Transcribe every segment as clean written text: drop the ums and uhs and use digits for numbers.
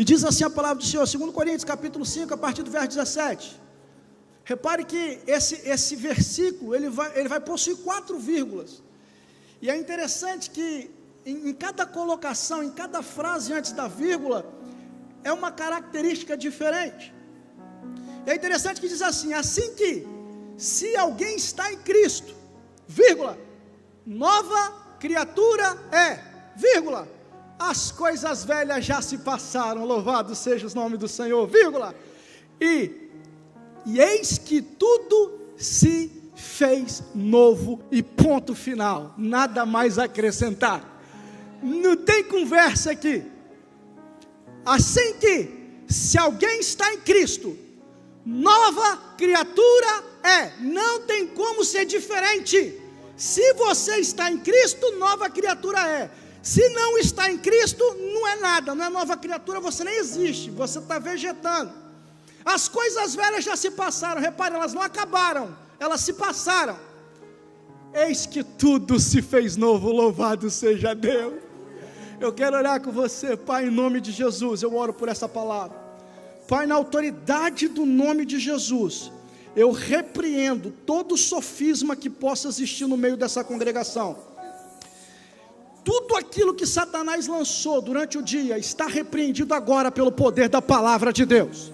E diz assim a palavra do Senhor, 2 Coríntios capítulo 5, a partir do verso 17. Repare que esse versículo, ele vai possuir 4 vírgulas. E é interessante que em cada colocação, em cada frase antes da vírgula, é uma característica diferente. É interessante que diz assim que, se alguém está em Cristo, vírgula, nova criatura é, vírgula, as coisas velhas já se passaram, louvado seja o nome do Senhor, vírgula, e eis que tudo se fez novo, e ponto final, nada mais a acrescentar, não tem conversa aqui. Assim que, se alguém está em Cristo, nova criatura é, não tem como ser diferente. Se você está em Cristo, nova criatura é. Se não está em Cristo, não é nada, não é nova criatura, você nem existe, você está vegetando. As coisas velhas já se passaram, repare, elas não acabaram, elas se passaram. Eis que tudo se fez novo, louvado seja Deus. Eu quero orar com você, Pai, em nome de Jesus, eu oro por essa palavra. Pai, na autoridade do nome de Jesus, eu repreendo todo sofisma que possa existir no meio dessa congregação. Tudo aquilo que Satanás lançou durante o dia, está repreendido agora pelo poder da palavra de Deus.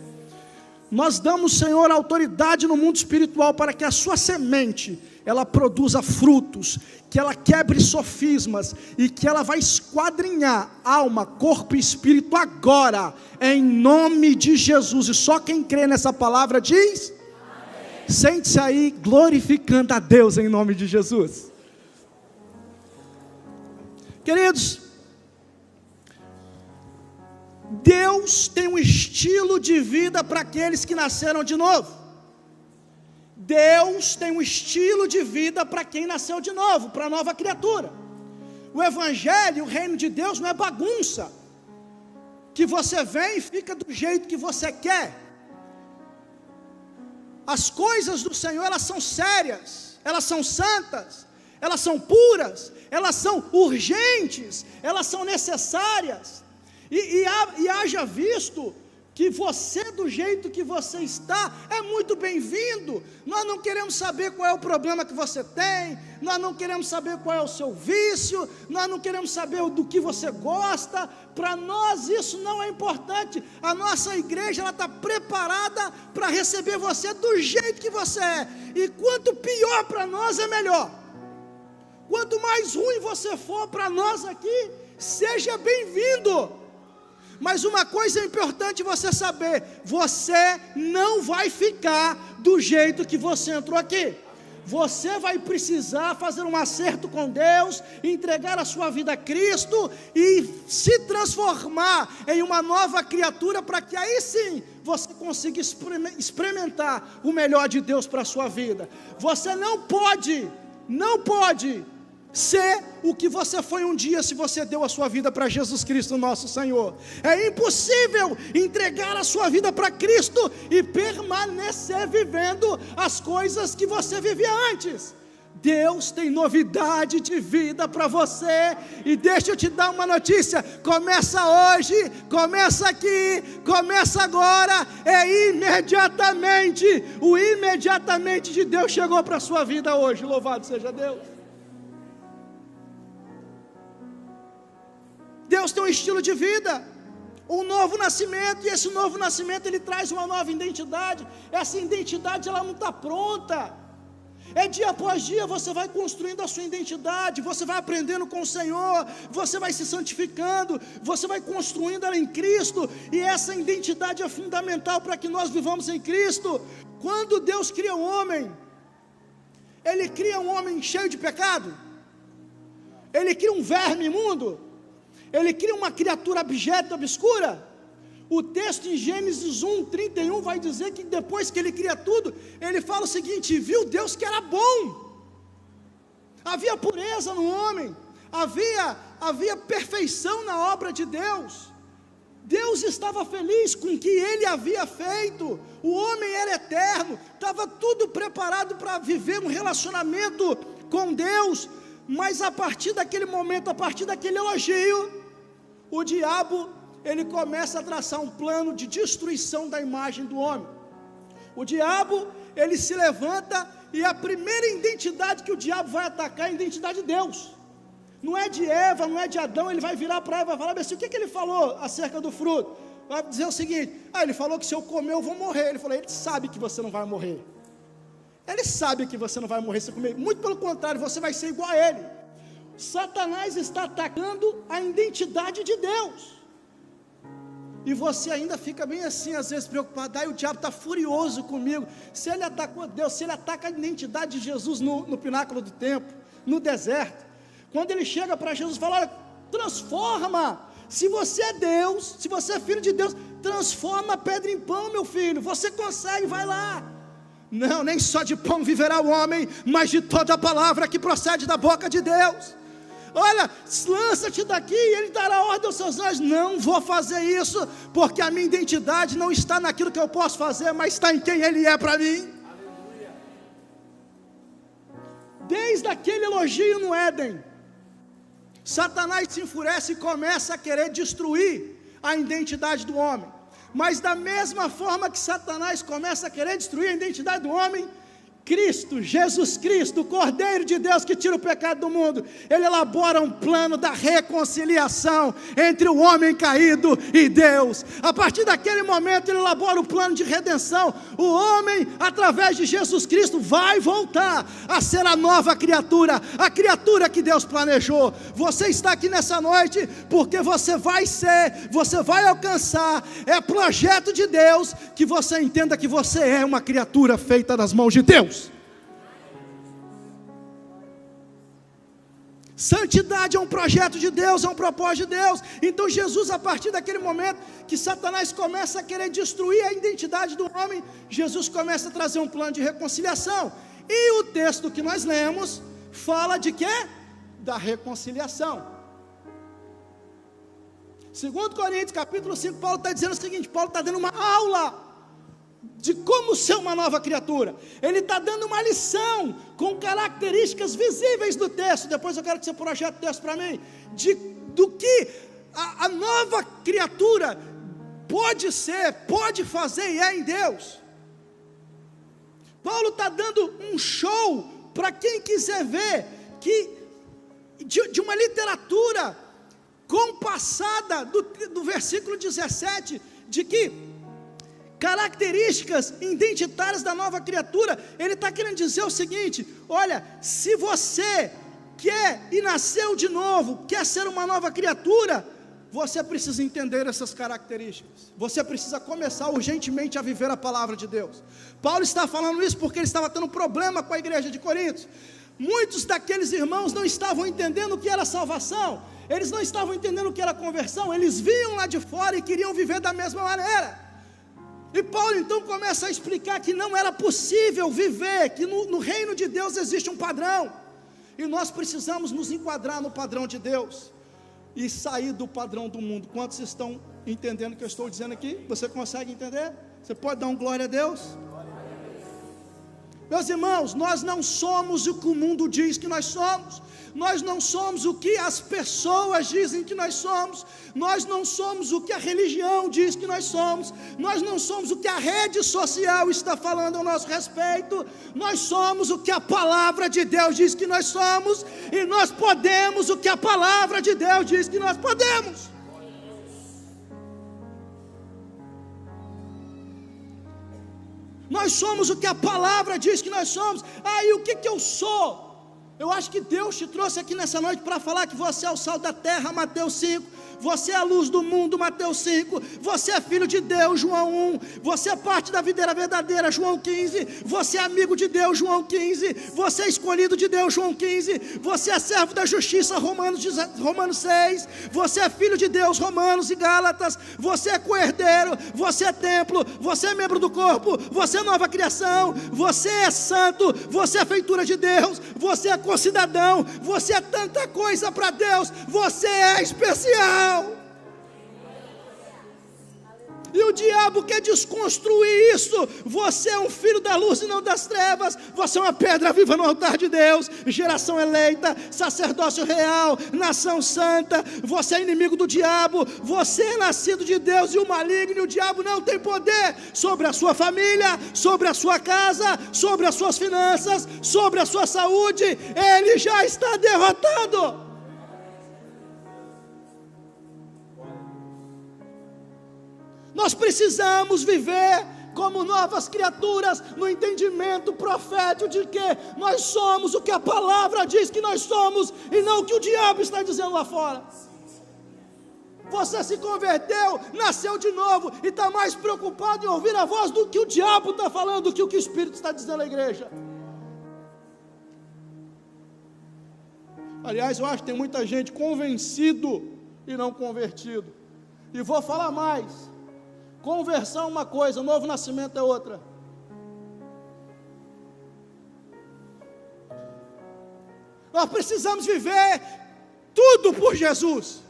Nós damos, Senhor, autoridade no mundo espiritual para que a sua semente, ela produza frutos, que ela quebre sofismas e que ela vai esquadrinhar alma, corpo e espírito agora, em nome de Jesus. E só quem crê nessa palavra diz: amém. Sente-se aí glorificando a Deus em nome de Jesus. Queridos, Deus tem um estilo de vida para aqueles que nasceram de novo. Deus tem um estilo de vida para quem nasceu de novo, para a nova criatura. O Evangelho, o reino de Deus não é bagunça, que você vem e fica do jeito que você quer. As coisas do Senhor, elas são sérias, elas são santas, elas são puras, elas são urgentes, elas são necessárias. E haja visto que você, do jeito que você está, é muito bem-vindo. Nós não queremos saber qual é o problema que você tem, nós não queremos saber qual é o seu vício, nós não queremos saber do que você gosta. Para nós isso não é importante. A nossa igreja, ela está preparada para receber você do jeito que você é, e quanto pior para nós é melhor. Quanto mais ruim você for para nós aqui, seja bem-vindo. Mas uma coisa é importante você saber: você não vai ficar do jeito que você entrou aqui. Você vai precisar fazer um acerto com Deus, entregar a sua vida a Cristo e se transformar em uma nova criatura, para que aí sim você consiga experimentar o melhor de Deus para a sua vida. Você não pode ser o que você foi um dia, se você deu a sua vida para Jesus Cristo nosso Senhor. É impossível entregar a sua vida para Cristo e permanecer vivendo as coisas que você vivia antes. Deus tem novidade de vida para você, e deixa eu te dar uma notícia: começa hoje, começa aqui, começa agora, é imediatamente. O imediatamente de Deus chegou para a sua vida hoje, louvado seja Deus. Deus tem um estilo de vida, um novo nascimento, e esse novo nascimento, ele traz uma nova identidade. Essa identidade, ela não está pronta, é dia após dia você vai construindo a sua identidade, você vai aprendendo com o Senhor, você vai se santificando, você vai construindo ela em Cristo, e essa identidade é fundamental para que nós vivamos em Cristo. Quando Deus cria um homem, Ele cria um homem cheio de pecado, Ele cria um verme imundo, Ele cria uma criatura abjeta, obscura. O texto em Gênesis 1:31 vai dizer que depois que Ele cria tudo, Ele fala o seguinte: viu Deus que era bom. Havia pureza no homem, havia perfeição na obra de Deus. Deus estava feliz com o que Ele havia feito. O homem era eterno, estava tudo preparado para viver um relacionamento com Deus. Mas a partir daquele momento, a partir daquele elogio, o diabo, ele começa a traçar um plano de destruição da imagem do homem. O diabo, ele se levanta, e a primeira identidade que o diabo vai atacar é a identidade de Deus. Não é de Eva, não é de Adão. Ele vai virar para Eva e vai falar assim: o que ele falou acerca do fruto? Vai dizer o seguinte: ele falou que se eu comer eu vou morrer. Ele falou: ele sabe que você não vai morrer. Ele sabe que você não vai morrer se comer. Muito pelo contrário, você vai ser igual a ele. Satanás está atacando a identidade de Deus. E você ainda fica bem assim, às vezes preocupado. Aí o diabo está furioso comigo. Se ele atacou Deus, se ele ataca a identidade de Jesus no pináculo do templo, no deserto, quando ele chega para Jesus e fala: olha, transforma. Se você é Deus, se você é filho de Deus, transforma a pedra em pão, meu filho. Você consegue, vai lá. Não, nem só de pão viverá o homem, mas de toda a palavra que procede da boca de Deus. Olha, lança-te daqui e ele dará ordem aos seus anjos. Não vou fazer isso, porque a minha identidade não está naquilo que eu posso fazer, mas está em quem ele é para mim. Aleluia. Desde aquele elogio no Éden, Satanás se enfurece e começa a querer destruir a identidade do homem. Mas da mesma forma que Satanás começa a querer destruir a identidade do homem, Cristo, Jesus Cristo, o Cordeiro de Deus que tira o pecado do mundo, ele elabora um plano da reconciliação entre o homem caído e Deus. A partir daquele momento ele elabora o plano de redenção. O homem, através de Jesus Cristo, vai voltar a ser a nova criatura, a criatura que Deus planejou. Você está aqui nessa noite porque você vai ser, você vai alcançar, é projeto de Deus que você entenda que você é uma criatura feita das mãos de Deus. Santidade é um projeto de Deus, é um propósito de Deus. Então Jesus, a partir daquele momento que Satanás começa a querer destruir a identidade do homem, Jesus começa a trazer um plano de reconciliação. E o texto que nós lemos fala de quê? Da reconciliação. 2 Coríntios capítulo 5, Paulo está dizendo o seguinte: Paulo está dando uma aula de como ser uma nova criatura. Ele está dando uma lição com características visíveis do texto. Depois eu quero que você projete o texto para mim, do que a nova criatura pode ser, pode fazer e é em Deus. Paulo está dando um show para quem quiser ver que de uma literatura compassada do versículo 17, de que características identitárias da nova criatura. Ele está querendo dizer o seguinte: olha, se você quer e nasceu de novo, quer ser uma nova criatura, você precisa entender essas características. Você precisa começar urgentemente a viver a palavra de Deus. Paulo está falando isso porque ele estava tendo problema com a igreja de Corinto. Muitos daqueles irmãos não estavam entendendo o que era salvação, eles não estavam entendendo o que era conversão. Eles viam lá de fora e queriam viver da mesma maneira. E Paulo então começa a explicar que não era possível viver, que no reino de Deus existe um padrão, e nós precisamos nos enquadrar no padrão de Deus, e sair do padrão do mundo. Quantos estão entendendo o que eu estou dizendo aqui? Você consegue entender? Você pode dar um glória a Deus? Meus irmãos, nós não somos o que o mundo diz que nós somos. Nós não somos o que as pessoas dizem que nós somos. Nós não somos o que a religião diz que nós somos. Nós não somos o que a rede social está falando ao nosso respeito. Nós somos o que a palavra de Deus diz que nós somos. E nós podemos o que a palavra de Deus diz que nós podemos. Nós somos o que a palavra diz que nós somos. Aí o que eu sou? Eu acho que Deus te trouxe aqui nessa noite para falar que você é o sal da terra, Mateus 5. Você é a luz do mundo, Mateus 5. Você é filho de Deus, João 1. Você é parte da videira verdadeira, João 15. Você é amigo de Deus, João 15. Você é escolhido de Deus, João 15. Você é servo da justiça, Romanos 6. Você é filho de Deus, Romanos e Gálatas. Você é co-herdeiro, você é templo, você é membro do corpo, você é nova criação, você é santo, você é feitura de Deus, você é concidadão, você é tanta coisa para Deus, você é especial. E o diabo quer desconstruir isso. Você é um filho da luz e não das trevas. Você é uma pedra viva no altar de Deus, geração eleita, sacerdócio real, nação santa. Você é inimigo do diabo. Você é nascido de Deus, e o maligno e o diabo não tem poder sobre a sua família, sobre a sua casa, sobre as suas finanças, sobre a sua saúde. Ele já está derrotado. Nós precisamos viver como novas criaturas, no entendimento profético de que nós somos o que a palavra diz que nós somos, e não o que o diabo está dizendo lá fora. Você se converteu, nasceu de novo, e está mais preocupado em ouvir a voz do que o diabo está falando, do que o Espírito está dizendo à igreja. Aliás, eu acho que tem muita gente convencido e não convertido. E vou falar mais. Conversão é uma coisa, novo nascimento é outra. Nós precisamos viver tudo por Jesus.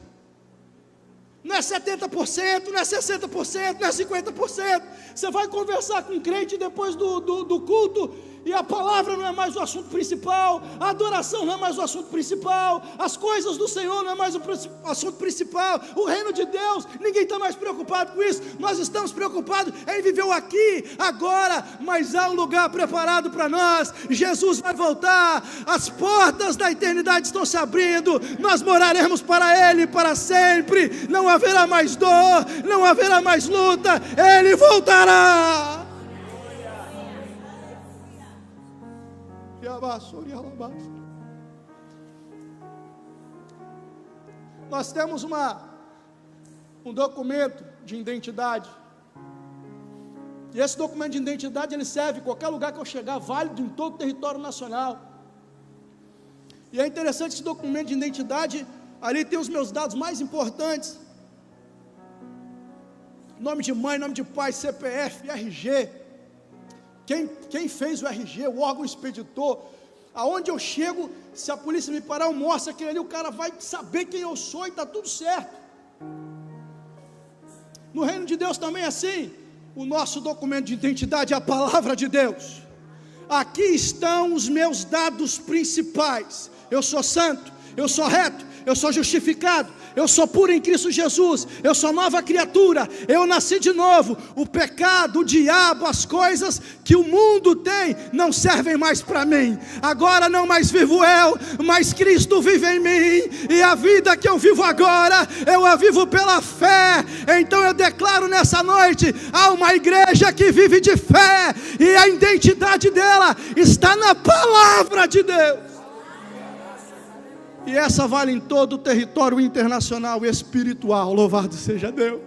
Não é 70%, não é 60%, não é 50%. Você vai conversar com um crente depois do culto, e a palavra não é mais o assunto principal, a adoração não é mais o assunto principal, as coisas do Senhor não é mais o assunto principal, o reino de Deus, ninguém está mais preocupado com isso. Nós estamos preocupados em viver o aqui, agora, mas há um lugar preparado para nós. Jesus vai voltar, as portas da eternidade estão se abrindo, nós moraremos para Ele para sempre, não haverá mais dor, não haverá mais luta, Ele voltará. Nós temos um documento de identidade, e esse documento de identidade ele serve em qualquer lugar que eu chegar, válido em todo o território nacional. E é interessante esse documento de identidade, ali tem os meus dados mais importantes: nome de mãe, nome de pai, CPF, RG. Quem fez o RG, o órgão expeditor, aonde eu chego, se a polícia me parar, eu mostro aquele ali, o cara vai saber quem eu sou e está tudo certo. No reino de Deus também é assim. O nosso documento de identidade é a palavra de Deus. Aqui estão os meus dados principais: eu sou santo, eu sou reto, eu sou justificado, eu sou puro em Cristo Jesus, eu sou nova criatura, eu nasci de novo. O pecado, o diabo, as coisas que o mundo tem não servem mais para mim. Agora não mais vivo eu, mas Cristo vive em mim, e a vida que eu vivo agora, eu a vivo pela fé. Então eu declaro nessa noite: há uma igreja que vive de fé, e a identidade dela está na palavra de Deus. E essa vale em todo o território internacional e espiritual. Louvado seja Deus.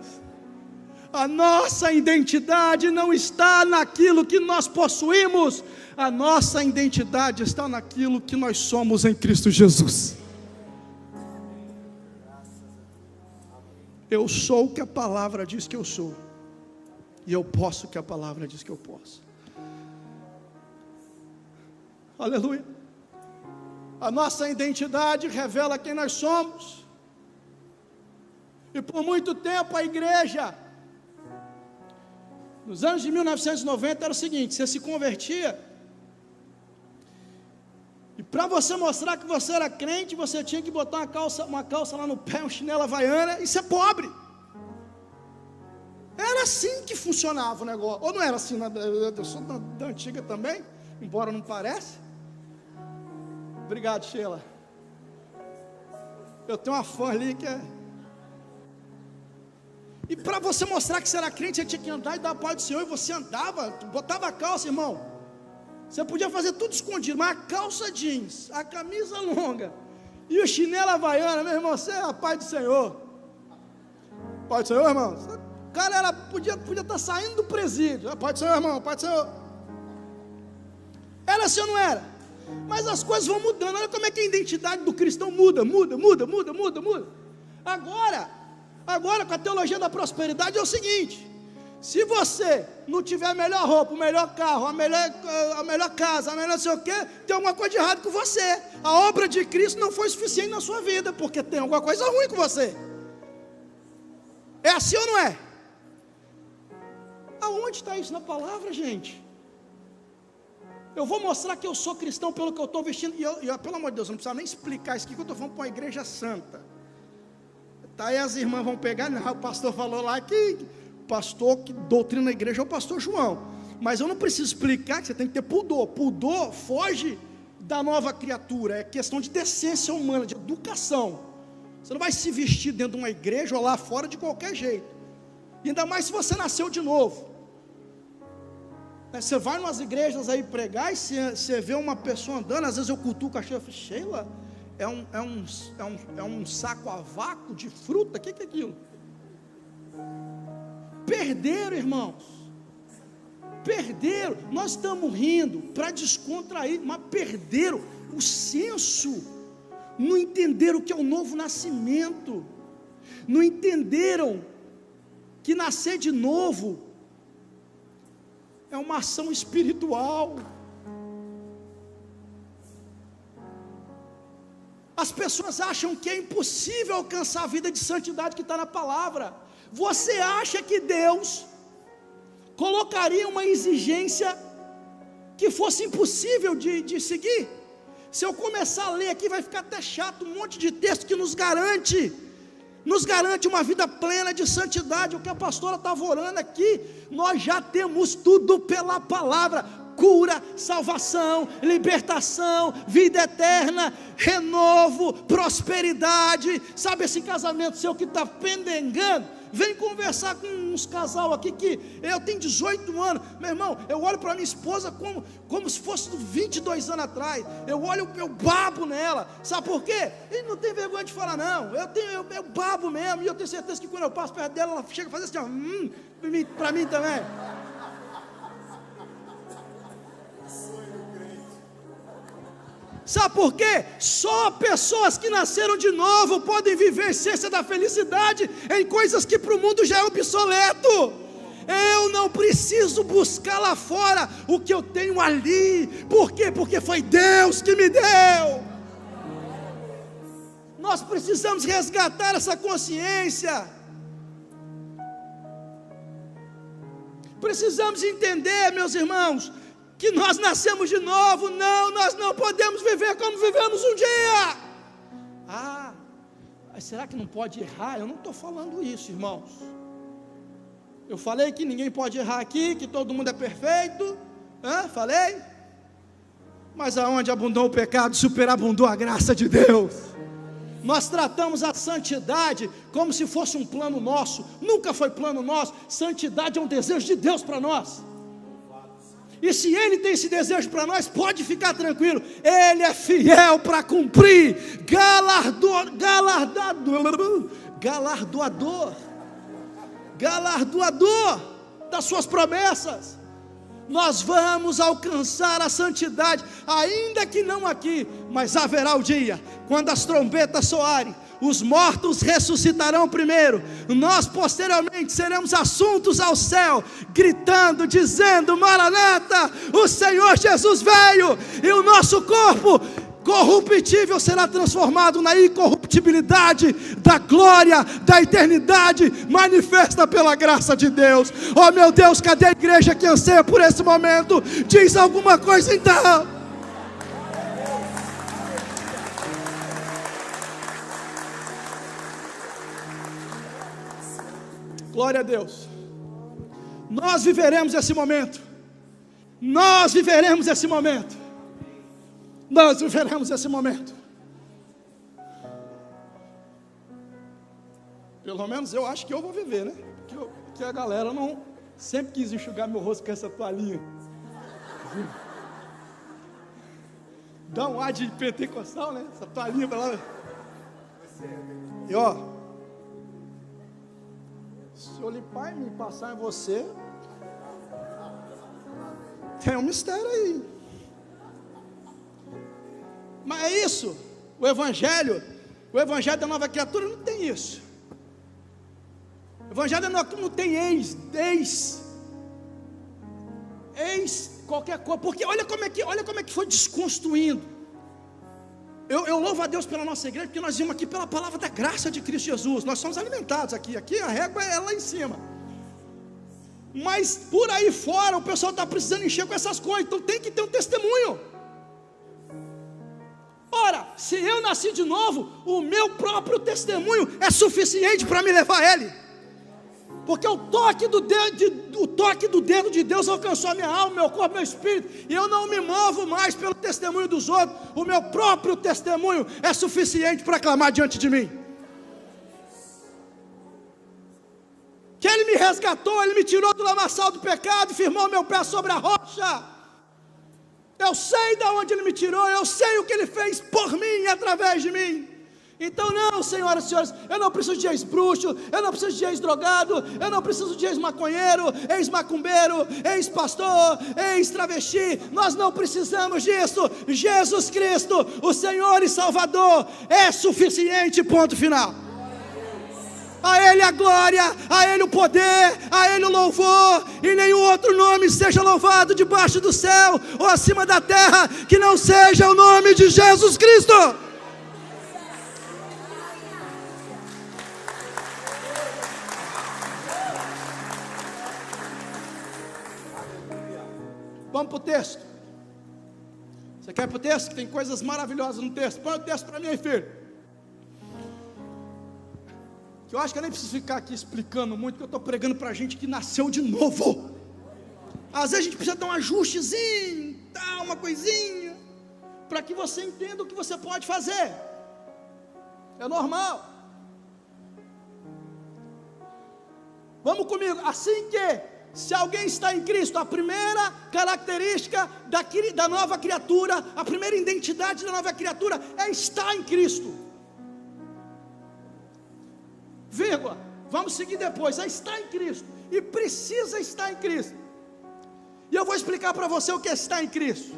A nossa identidade não está naquilo que nós possuímos. A nossa identidade está naquilo que nós somos em Cristo Jesus. Eu sou o que a palavra diz que eu sou, e eu posso o que a palavra diz que eu posso. Aleluia. A nossa identidade revela quem nós somos. E por muito tempo a igreja, nos anos de 1990, era o seguinte: você se convertia, e para você mostrar que você era crente, você tinha que botar uma calça lá no pé, um chinelo havaiana, e ser pobre. Era assim que funcionava o negócio. Ou não era assim? Eu sou da antiga também, embora não pareça. Obrigado, Sheila. Eu tenho uma fã ali que é... E para você mostrar que você era crente, você tinha que andar e dar a paz do Senhor. E você andava, botava a calça, irmão. Você podia fazer tudo escondido, mas a calça jeans, a camisa longa e o chinelo havaiana, meu irmão, você é a paz do Senhor. Paz do Senhor, irmão. O cara podia estar saindo do presídio. A paz do Senhor, irmão, paz do Senhor. Era assim ou não era? Mas as coisas vão mudando. Olha como é que a identidade do cristão muda. Agora com a teologia da prosperidade é o seguinte: se você não tiver a melhor roupa, o melhor carro, a melhor casa, a melhor não sei o que, tem alguma coisa de errado com você. A obra de Cristo não foi suficiente na sua vida, porque tem alguma coisa ruim com você. É assim ou não é? Aonde está isso na palavra, gente? Eu vou mostrar que eu sou cristão pelo que eu estou vestindo. E pelo amor de Deus, eu não precisa nem explicar isso aqui, que eu estou falando para uma igreja santa. Tá, aí as irmãs vão pegar, não, o pastor falou lá que o pastor que doutrina a igreja é o pastor João. Mas eu não preciso explicar que você tem que ter pudor. Pudor foge da nova criatura, é questão de decência humana, de educação. Você não vai se vestir dentro de uma igreja ou lá fora de qualquer jeito. Ainda mais se você nasceu de novo. Você vai em umas igrejas aí pregar e você vê uma pessoa andando, às vezes eu cutuco a Sheila, Sheila, é um saco a vácuo de fruta, o que é aquilo? Perderam, irmãos, perderam, nós estamos rindo para descontrair, mas perderam o senso, não entenderam o que é o novo nascimento, não entenderam que nascer de novo é uma ação espiritual. As pessoas acham que é impossível alcançar a vida de santidade que está na palavra. Você acha que Deus colocaria uma exigência que fosse impossível de seguir? Se eu começar a ler aqui, vai ficar até chato, um monte de texto que nos garante uma vida plena de santidade. O que a pastora estava orando aqui, nós já temos tudo pela palavra: cura, salvação, libertação, vida eterna, renovo, prosperidade. Sabe esse casamento seu que está pendengando? Vem conversar com uns casal aqui que eu tenho 18 anos, meu irmão, eu olho para minha esposa como se fosse 22 anos atrás. Eu olho, eu babo nela. Sabe por quê? E não tem vergonha de falar não. Eu babo mesmo, e eu tenho certeza que quando eu passo perto dela, ela chega a fazer assim, para mim também. Sabe por quê? Só pessoas que nasceram de novo podem viver a essência da felicidade em coisas que para o mundo já é obsoleto. Eu não preciso buscar lá fora o que eu tenho ali. Por quê? Porque foi Deus que me deu. Nós precisamos resgatar essa consciência. Precisamos entender, meus irmãos, que nós nascemos de novo. Não, nós não podemos viver como vivemos um dia. Mas será que não pode errar? Eu não estou falando isso, irmãos. Eu falei que ninguém pode errar aqui, que todo mundo é perfeito. Falei? Mas aonde abundou o pecado, superabundou a graça de Deus. Nós tratamos a santidade como se fosse um plano nosso. Nunca foi plano nosso. Santidade é um desejo de Deus para nós. E se Ele tem esse desejo para nós, pode ficar tranquilo, Ele é fiel para cumprir, galardoador das suas promessas. Nós vamos alcançar a santidade, ainda que não aqui, mas haverá o dia, quando as trombetas soarem, os mortos ressuscitarão primeiro, nós posteriormente seremos assuntos ao céu, gritando, dizendo: Maranata, o Senhor Jesus veio, e o nosso corpo corruptível será transformado na incorruptibilidade da glória, da eternidade, manifesta pela graça de Deus. Oh meu Deus, cadê a igreja que anseia por esse momento? Diz alguma coisa então. Glória a Deus. Nós viveremos esse momento. Nós viveremos esse momento. Nós viveremos esse momento. Pelo menos eu acho que eu vou viver, né? Porque a galera não sempre quis enxugar meu rosto com essa toalhinha. Dá um ar de pentecostal, né? Essa toalhinha pra lá. E ó, se eu limpar e me passar em você, tem um mistério aí. Mas é isso. O evangelho da nova criatura não tem isso. O evangelho não tem ex qualquer coisa. Porque olha como é que foi desconstruindo. Eu louvo a Deus pela nossa igreja, porque nós vimos aqui pela palavra da graça de Cristo Jesus. Nós somos alimentados aqui a régua é lá em cima. Mas por aí fora o pessoal está precisando encher com essas coisas, então tem que ter um testemunho. Ora, se eu nasci de novo, o meu próprio testemunho é suficiente para me levar a Ele. Porque o toque do dedo de Deus alcançou a minha alma, meu corpo, meu espírito, e eu não me movo mais pelo testemunho dos outros. O meu próprio testemunho é suficiente para clamar diante de mim. Que Ele me resgatou, Ele me tirou do lamaçal do pecado e firmou meu pé sobre a rocha. Eu sei de onde Ele me tirou, eu sei o que Ele fez por mim e através de mim. Então não, senhoras e senhores, eu não preciso de ex-bruxo, eu não preciso de ex-drogado, eu não preciso de ex-maconheiro, ex-macumbeiro, ex-pastor, ex-travesti. Nós não precisamos disso. Jesus Cristo, o Senhor e Salvador, é suficiente, ponto final. A Ele a glória, a Ele o poder, a Ele o louvor, e nenhum outro nome seja louvado debaixo do céu ou acima da terra, que não seja o nome de Jesus Cristo. Vamos para o texto. Você quer ir para o texto? Tem coisas maravilhosas no texto. Põe o texto para mim aí, filho. Que eu acho que eu nem preciso ficar aqui explicando muito, porque eu estou pregando para gente que nasceu de novo. Às vezes a gente precisa dar um ajustezinho, tá, uma coisinha, para que você entenda o que você pode fazer. É normal. Vamos comigo. Assim que, se alguém está em Cristo, a primeira característica da nova criatura, a primeira identidade da nova criatura é estar em Cristo. Vírgula, vamos seguir depois, é estar em Cristo, e precisa estar em Cristo, e eu vou explicar para você o que é estar em Cristo.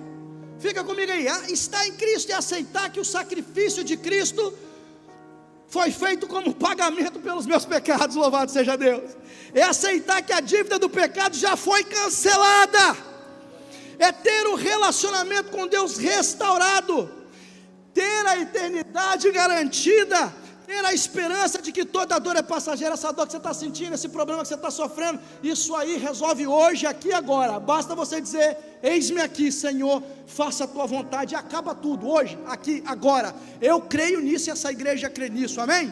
Fica comigo aí. Estar em Cristo é aceitar que o sacrifício de Cristo foi feito como pagamento pelos meus pecados, louvado seja Deus. É aceitar que a dívida do pecado já foi cancelada, é ter o relacionamento com Deus restaurado, ter a eternidade garantida, ter a esperança de que toda dor é passageira. Essa dor que você está sentindo, esse problema que você está sofrendo, isso aí resolve hoje, aqui e agora. Basta você dizer: eis-me aqui, Senhor, faça a tua vontade, e acaba tudo, hoje, aqui, agora. Eu creio nisso e essa igreja crê nisso, amém?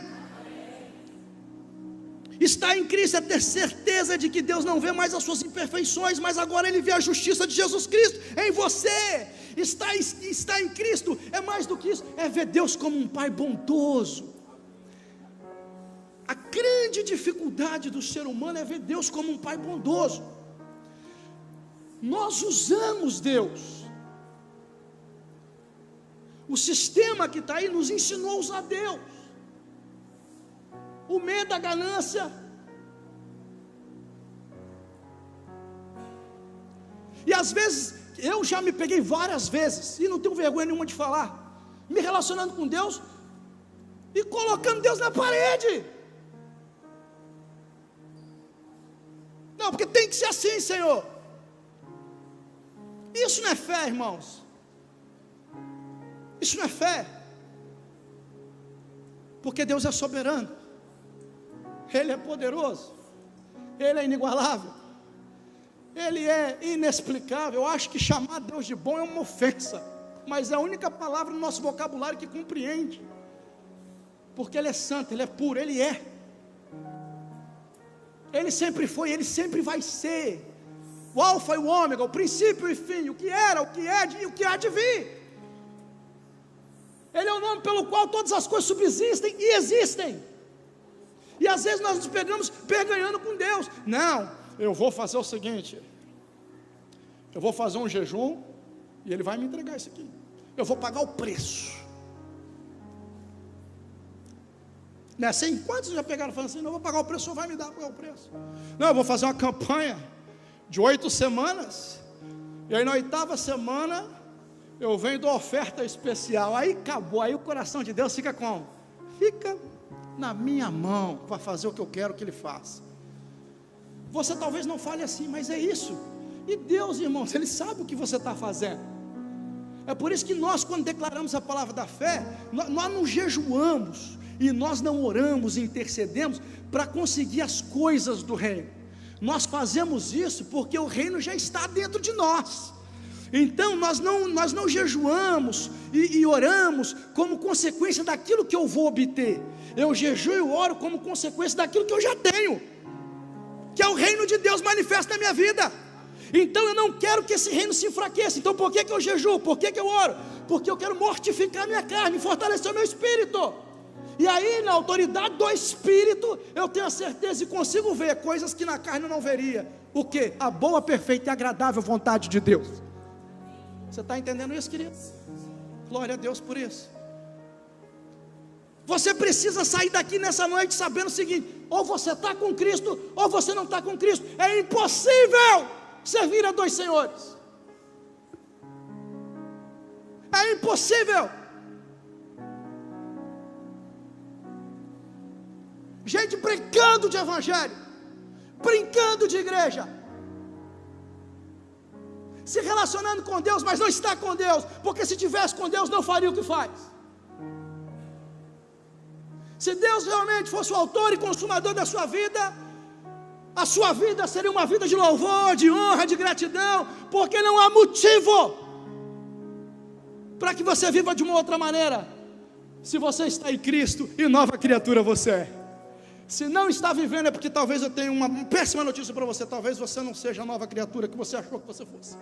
Estar em Cristo é ter certeza de que Deus não vê mais as suas imperfeições, mas agora Ele vê a justiça de Jesus Cristo em você. Estar em Cristo é mais do que isso, é ver Deus como um Pai bondoso. A grande dificuldade do ser humano é ver Deus como um Pai bondoso. Nós usamos Deus. O sistema que está aí nos ensinou a usar Deus. O medo, a ganância. E às vezes, eu já me peguei várias vezes, e não tenho vergonha nenhuma de falar, me relacionando com Deus e colocando Deus na parede. Não, porque tem que ser assim, Senhor. Isso não é fé, irmãos. Isso não é fé. Porque Deus é soberano, Ele é poderoso, Ele é inigualável, Ele é inexplicável. Eu acho que chamar Deus de bom é uma ofensa, mas é a única palavra no nosso vocabulário que compreende. Porque Ele é santo, Ele é puro, Ele é. Ele sempre foi, Ele sempre vai ser o alfa e o ômega, o princípio e fim, o que era, o que é e o que há de vir. Ele é o nome pelo qual todas as coisas subsistem e existem. E às vezes nós nos pegamos perganhando com Deus. Não, eu vou fazer o seguinte, eu vou fazer um jejum e Ele vai me entregar isso aqui, eu vou pagar o preço. Não é assim? Quantos já pegaram falando assim: não, vou pagar o preço, o senhor vai me dar pagar o preço? Não, eu vou fazer uma campanha de 8 semanas, e aí na 8ª semana eu venho da oferta especial. Aí acabou, aí o coração de Deus fica como? Fica na minha mão para fazer o que eu quero que Ele faça. Você talvez não fale assim, mas é isso. E Deus, irmãos, Ele sabe o que você está fazendo. É por isso que nós, quando declaramos a palavra da fé, nós não jejuamos, e nós não oramos e intercedemos para conseguir as coisas do reino. Nós fazemos isso porque o reino já está dentro de nós. Então nós não jejuamos e oramos como consequência daquilo que eu vou obter. Eu jejuo e oro como consequência daquilo que eu já tenho, que é o reino de Deus manifesto na minha vida. Então eu não quero que esse reino se enfraqueça. Então por que eu jejuo? Por que eu oro? Porque eu quero mortificar minha carne, fortalecer o meu espírito. E aí, na autoridade do Espírito, eu tenho a certeza e consigo ver coisas que na carne eu não veria. O que? A boa, perfeita e agradável vontade de Deus. Você está entendendo isso, querido? Glória a Deus por isso. Você precisa sair daqui nessa noite sabendo o seguinte: ou você está com Cristo, ou você não está com Cristo. É impossível servir a dois senhores. É impossível. Gente brincando de evangelho, brincando de igreja, se relacionando com Deus, mas não está com Deus, porque se tivesse com Deus não faria o que faz. Se Deus realmente fosse o autor e consumador da sua vida, a sua vida seria uma vida de louvor, de honra, de gratidão, porque não há motivo para que você viva de uma outra maneira. Se você está em Cristo, e nova criatura você é. Se não está vivendo, é porque talvez eu tenha uma péssima notícia para você. Talvez você não seja a nova criatura que você achou que você fosse.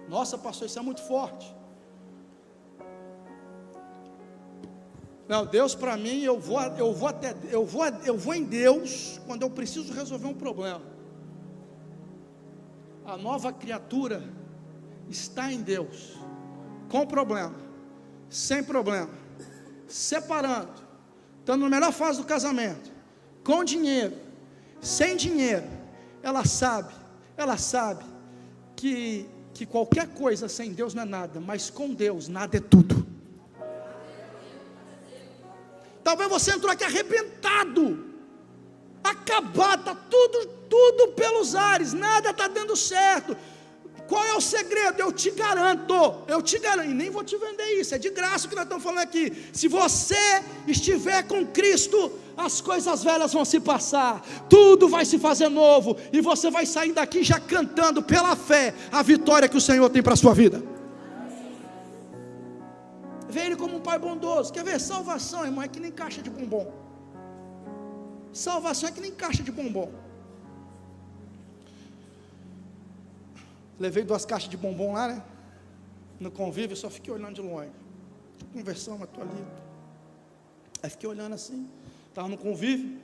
Nossa, pastor, isso é muito forte. Não, Deus para mim, eu vou em Deus quando eu preciso resolver um problema. A nova criatura está em Deus, com problema, sem problema, separando, estando na melhor fase do casamento, com dinheiro, sem dinheiro. Ela sabe que qualquer coisa sem Deus não é nada, mas com Deus nada é tudo. Talvez você entrou aqui arrebentado, acabado, está tudo pelos ares, nada está dando certo. Qual é o segredo? Eu te garanto, e nem vou te vender isso, é de graça o que nós estamos falando aqui. Se você estiver com Cristo, as coisas velhas vão se passar, tudo vai se fazer novo, e você vai sair daqui já cantando pela fé a vitória que o Senhor tem para a sua vida. Vê Ele como um Pai bondoso. Quer ver? Salvação, irmão, é que nem caixa de bombom. Salvação é que nem caixa de bombom. Levei 2 caixas de bombom lá, né? No convívio, só fiquei olhando de longe. Conversando, mas estou ali. Aí fiquei olhando assim. Estava no convívio.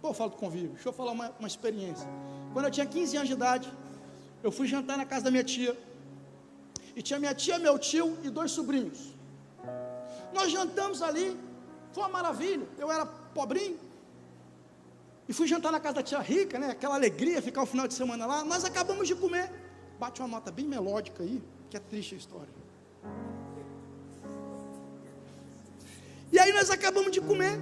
Pô, eu falo do convívio. Deixa eu falar uma experiência. Quando eu tinha 15 anos de idade, eu fui jantar na casa da minha tia. E tinha minha tia, meu tio e 2 sobrinhos. Nós jantamos ali. Foi uma maravilha. Eu era pobrinho. E fui jantar na casa da tia rica, né? Aquela alegria, ficar o final de semana lá. Nós acabamos de comer. Bate uma nota bem melódica aí, que é triste a história. E aí nós acabamos de comer.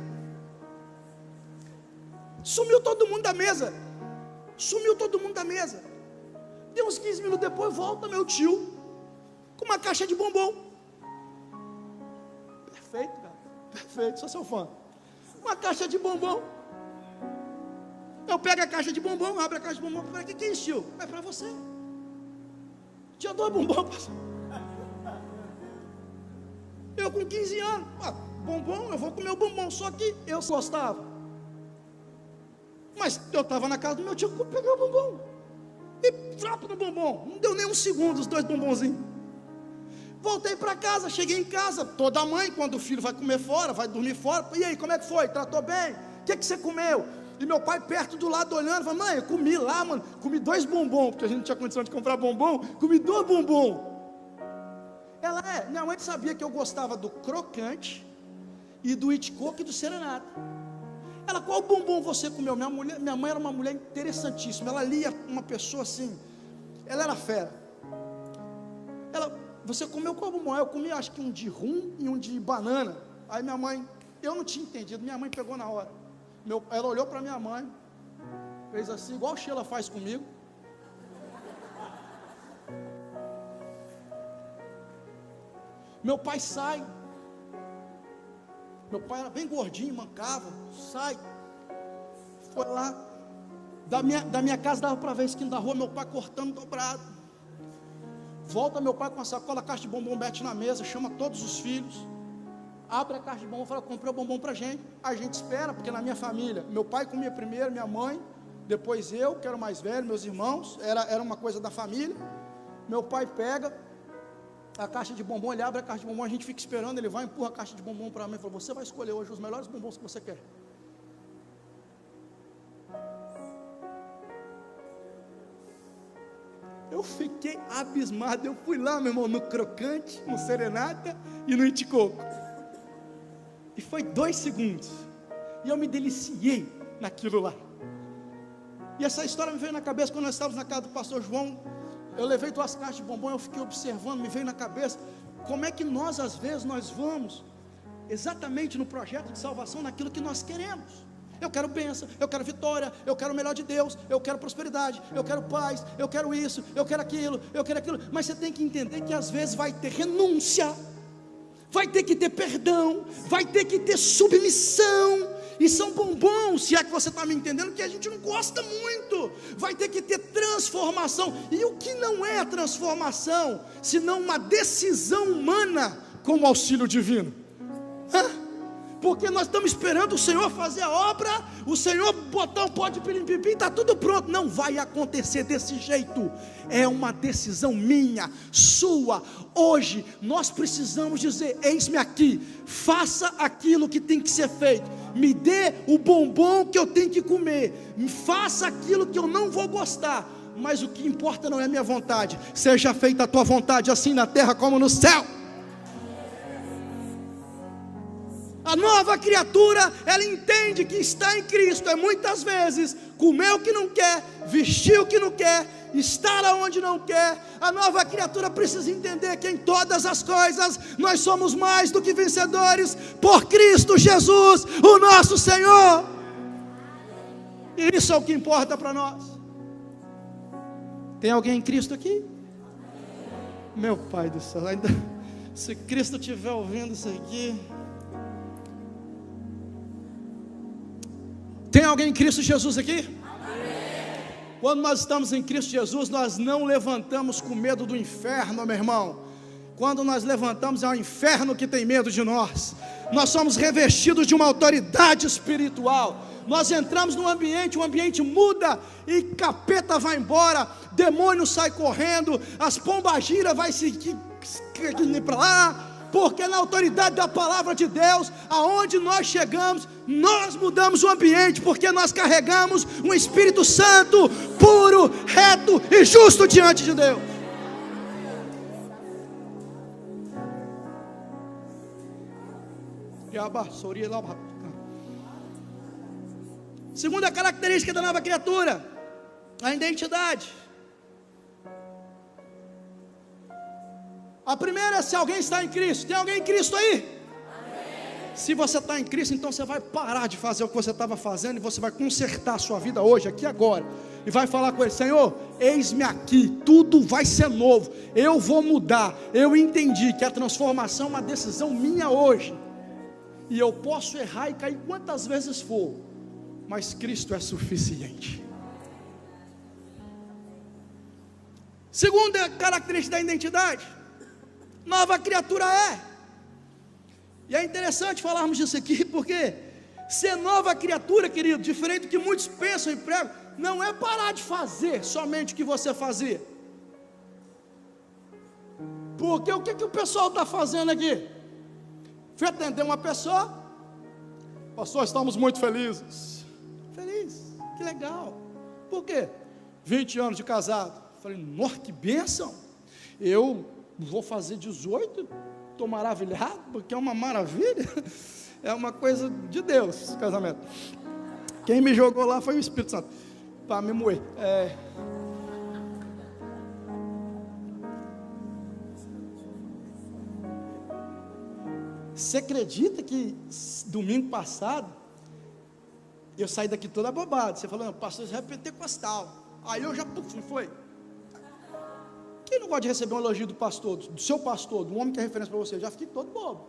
Sumiu todo mundo da mesa. Deu uns 15 minutos depois, volta meu tio com uma caixa de bombom. Perfeito, cara. Perfeito, sou seu fã. Uma caixa de bombom. Eu pego a caixa de bombom, abro a caixa de bombom. Para que é isso, tio? É para você. Tinha 2 bombons. Eu com 15 anos. Bombom, eu vou comer o bombom. Só que eu gostava. Mas eu estava na casa do meu tio, peguei o bombom. E frapo no bombom. Não deu nem um segundo os 2 bombonzinhos. Voltei para casa, cheguei em casa. Toda mãe, quando o filho vai comer fora, vai dormir fora. E aí, como é que foi? Tratou bem? O que você comeu? E meu pai perto do lado olhando, falando: mãe, eu comi lá, mano, comi 2 bombons, porque a gente não tinha condição de comprar bombom, comi 2 bombons. Minha mãe sabia que eu gostava do crocante e do Hitchcock e do serenata. Ela: qual bombom você comeu? Minha mãe era uma mulher interessantíssima, ela lia uma pessoa assim, ela era fera. Você comeu qual bombom? Eu comi acho que um de rum e um de banana. Aí minha mãe, eu não tinha entendido, minha mãe pegou na hora. Ela olhou para minha mãe, fez assim, igual a Sheila faz comigo. Meu pai sai. Meu pai era bem gordinho, mancava. Sai. Foi lá. Da minha casa dava para ver a esquina da rua, meu pai cortando dobrado. Volta meu pai com a sacola, a caixa de bombom, mete na mesa, chama todos os filhos, abre a caixa de bombom, fala, comprei o bombom para a gente espera, porque na minha família, meu pai comia primeiro, minha mãe, depois eu, que era o mais velho, meus irmãos, era uma coisa da família. Meu pai pega a caixa de bombom, ele abre a caixa de bombom, a gente fica esperando, ele vai, empurra a caixa de bombom para mim, e fala, você vai escolher hoje os melhores bombons que você quer. Eu fiquei abismado, eu fui lá, meu irmão, no Crocante, no Serenata e no Iticoco. E foi 2 segundos, e eu me deliciei naquilo lá. E essa história me veio na cabeça quando nós estávamos na casa do pastor João. Eu levei 2 caixas de bombom, eu fiquei observando, me veio na cabeça, como é que nós às vezes nós vamos exatamente no projeto de salvação, naquilo que nós queremos. Eu quero bênção, eu quero vitória, eu quero o melhor de Deus, eu quero prosperidade, eu quero paz, eu quero isso, eu quero aquilo, mas você tem que entender que às vezes vai ter renúncia, vai ter que ter perdão, vai ter que ter submissão, e são bombons, se é que você está me entendendo, que a gente não gosta muito, vai ter que ter transformação, e o que não é a transformação, senão uma decisão humana com o auxílio divino? Porque nós estamos esperando o Senhor fazer a obra, o Senhor botar um pó de pilim-pim-pim, está tudo pronto. Não vai acontecer desse jeito. É uma decisão minha, sua. Hoje nós precisamos dizer, eis-me aqui, faça aquilo que tem que ser feito, me dê o bombom que eu tenho que comer, me faça aquilo que eu não vou gostar, mas o que importa não é a minha vontade, seja feita a tua vontade, assim na terra como no céu. A nova criatura, ela entende que está em Cristo, é muitas vezes comer o que não quer, vestir o que não quer, estar aonde não quer. A nova criatura precisa entender que em todas as coisas nós somos mais do que vencedores por Cristo Jesus, o nosso Senhor. E isso é o que importa para nós. Tem alguém em Cristo aqui? Meu Pai do céu, ainda, se Cristo estiver ouvindo isso aqui. Tem alguém em Cristo Jesus aqui? Amém. Quando nós estamos em Cristo Jesus, nós não levantamos com medo do inferno, meu irmão. Quando nós levantamos, é o inferno que tem medo de nós. Nós somos revestidos de uma autoridade espiritual. Nós entramos num ambiente, o ambiente muda e capeta vai embora, demônio sai correndo, as pombagiras vai seguir para lá. Porque na autoridade da palavra de Deus, aonde nós chegamos, nós mudamos o ambiente, porque nós carregamos um Espírito Santo, puro, reto e justo diante de Deus. Segunda característica da nova criatura, a identidade. A primeira é se alguém está em Cristo. Tem alguém em Cristo aí? Amém. Se você está em Cristo, então você vai parar de fazer o que você estava fazendo e você vai consertar a sua vida hoje, aqui agora, e vai falar com Ele, Senhor, eis-me aqui, tudo vai ser novo, eu vou mudar. Eu entendi que a transformação é uma decisão minha hoje, e eu posso errar e cair quantas vezes for, mas Cristo é suficiente. Segunda característica da identidade, nova criatura é. E é interessante falarmos disso aqui, porque ser nova criatura, querido, diferente do que muitos pensam e pregam, não é parar de fazer somente o que você fazia. Porque o que o pessoal está fazendo aqui? Fui atender uma pessoa, pastor, estamos muito felizes. Feliz, que legal. Por quê? 20 anos de casado. Falei, nossa, que bênção. Eu vou fazer 18, estou maravilhado, porque é uma maravilha, é uma coisa de Deus, esse casamento. Quem me jogou lá foi o Espírito Santo, para me moer. Você acredita que domingo passado, eu saí daqui toda bobada, você falou, pastor, isso é pentecostal, aí eu já, não foi? Quem não gosta de receber um elogio do pastor, do seu pastor, do homem que é referência para você? Eu já fiquei todo bobo.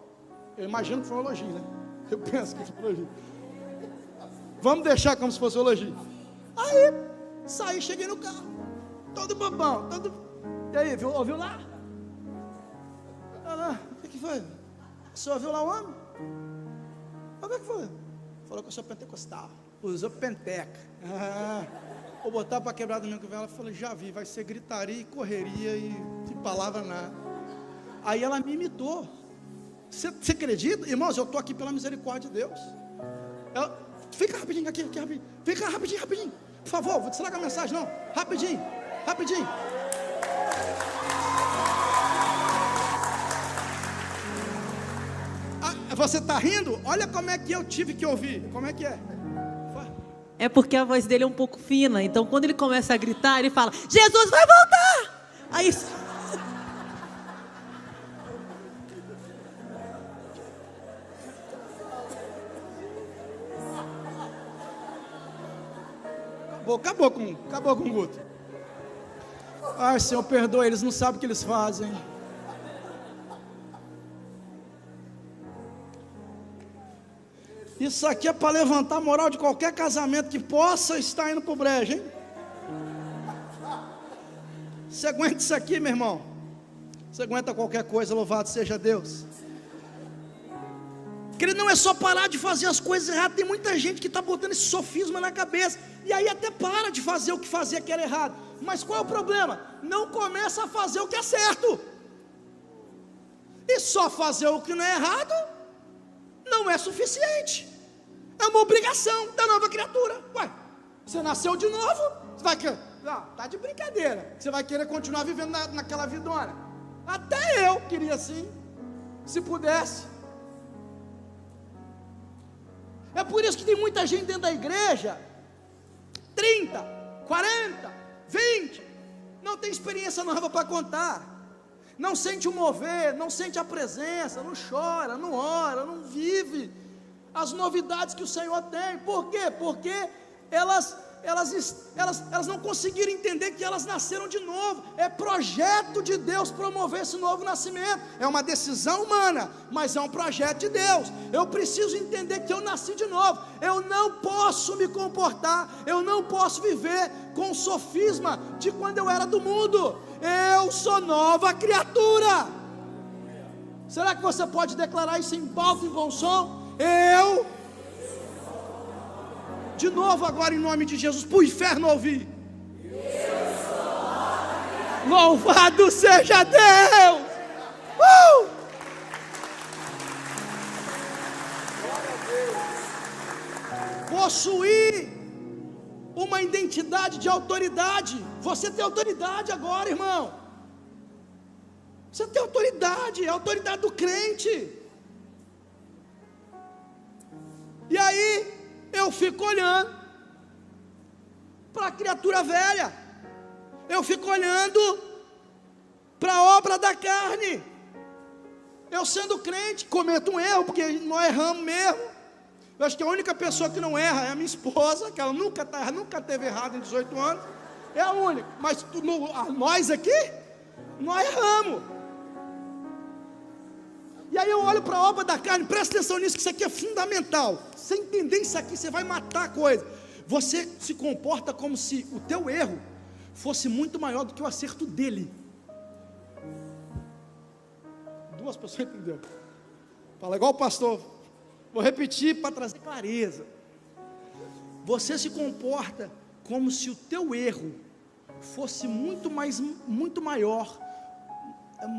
Eu imagino que foi um elogio, né? Eu penso que foi um elogio. Vamos deixar como se fosse um elogio. Aí, Saí, cheguei no carro, todo bobão, e aí, ouviu lá? O que foi? O senhor ouviu lá o homem? O que foi? Falou que eu sou pentecostal, usou penteca. Vou botar para quebrar domingo que vem. Ela falou, já vi, vai ser gritaria e correria e de palavra nada. Aí ela me imitou. Você acredita? Irmãos, eu estou aqui pela misericórdia de Deus. Fica rapidinho aqui rapidinho. Fica rapidinho. Por favor, vou desligar a mensagem, não. Rapidinho. Você está rindo? Olha como é que eu tive que ouvir. Como é que é? É porque a voz dele é um pouco fina. Então quando ele começa a gritar, ele fala, Jesus vai voltar! Aí... Acabou com o Guto. Ai, Senhor, perdoa, eles não sabem o que eles fazem. Isso aqui é para levantar a moral de qualquer casamento que possa estar indo para o brejo, hein? Você aguenta isso aqui, meu irmão? Você aguenta qualquer coisa, louvado seja Deus. Querido, não é só parar de fazer as coisas erradas. Tem muita gente que está botando esse sofisma na cabeça, e aí até para de fazer o que fazia que era errado. Mas qual é o problema? Não começa a fazer o que é certo. E só fazer o que não é errado não é suficiente. É uma obrigação da nova criatura. Ué, você nasceu de novo, você vai querer... tá de brincadeira. Você vai querer continuar vivendo naquela vidona. Até eu queria assim, se pudesse. É por isso que tem muita gente dentro da igreja, 30, 40, 20, não tem experiência nova para contar, não sente o mover, não sente a presença, não chora, não ora, não vive as novidades que o Senhor tem. Por quê? Porque elas não conseguiram entender que elas nasceram de novo. É projeto de Deus promover esse novo nascimento. É uma decisão humana, mas é um projeto de Deus. Eu preciso entender que eu nasci de novo. Eu não posso me comportar, eu não posso viver com o sofisma de quando eu era do mundo. Eu sou nova criatura. Será que você pode declarar isso em alto e bom som? De novo agora em nome de Jesus, para o inferno ouvir. Louvado seja Deus! Possuir uma identidade de autoridade. Você tem autoridade agora, irmão. Você tem autoridade, é a autoridade do crente. E aí eu fico olhando para a criatura velha, eu fico olhando para a obra da carne. Eu sendo crente, cometo um erro, porque nós erramos mesmo. Eu acho que a única pessoa que não erra é a minha esposa, que ela nunca teve errado em 18 anos, é a única. Mas nós aqui, nós erramos. E aí eu olho para a obra da carne, presta atenção nisso, que isso aqui é fundamental. Você entender isso aqui, você vai matar a coisa. Você se comporta como se o teu erro fosse muito maior do que o acerto dele. Duas pessoas entenderam. Fala igual o pastor. Vou repetir para trazer clareza. Você se comporta como se o teu erro fosse muito maior,